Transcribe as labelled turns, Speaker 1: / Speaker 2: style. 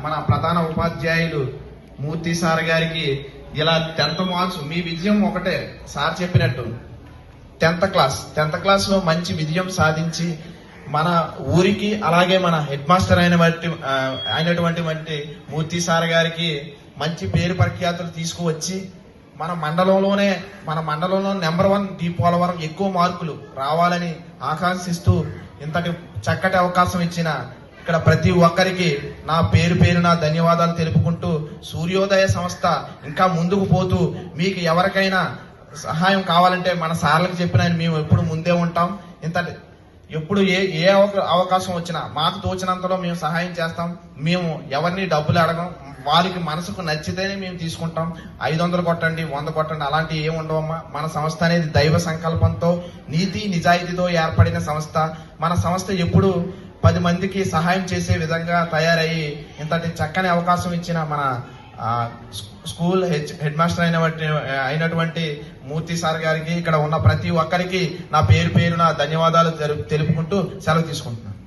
Speaker 1: మన ప్రధాన ఉపాధ్యాయులు మూర్తి సార్ గారికి ఇలా 10th మార్క్స్, మీ విజయం ఒకటే సార్ చెప్పినట్టు 10th క్లాస్ లో మంచి విజయం సాధించి మన ఊరికి అలాగే మన హెడ్ మాస్టర్ అయినటువంటి మూర్తి సార్ గారికి మంచి పేరు ప్రఖ్యాతులు తీసుకువచ్చి మన మండలంలో నెంబర్ 1 డి పోలవరం ఎక్కువ మార్కులు రావాలని ఆకాంక్షిస్తూ ఇంతటి చక్కటి అవకాశం ఇచ్చిన ఇక్కడ ప్రతి ఒక్కరికి నా పేరున ధన్యవాదాలు తెలుపుకుంటూ, సూర్యోదయ సంస్థ ఇంకా ముందుకు పోతూ మీకు ఎవరికైనా సహాయం కావాలంటే మన సార్లకు చెప్పిన మేము ఎప్పుడు ముందే ఉంటాం. ఎప్పుడు ఏ అవకాశం వచ్చినా మాకు తోచినంతలో మేము సహాయం చేస్తాం. మేము ఎవరిని డబ్బులు అడగం. వారికి మనసుకు నచ్చితేనే మేము తీసుకుంటాం. 500 కొట్టండి, 100 కొట్టండి అలాంటివి ఏమి ఉండవమ్మా. మన సంస్థ అనేది దైవ సంకల్పంతో, నీతి నిజాయితీతో ఏర్పడిన సంస్థ. మన సంస్థ ఎప్పుడు 10 మందికి సహాయం చేసే విధంగా తయారయ్యి ఇంతటి చక్కని అవకాశం ఇచ్చిన మన స్కూల్ హెడ్ మాస్టర్ అయినటువంటి మూర్తి సార్ గారికి, ఇక్కడ ఉన్న ప్రతి ఒక్కరికి నా పేరున ధన్యవాదాలు తెలుపుకుంటూ సెలవు తీసుకుంటున్నాను.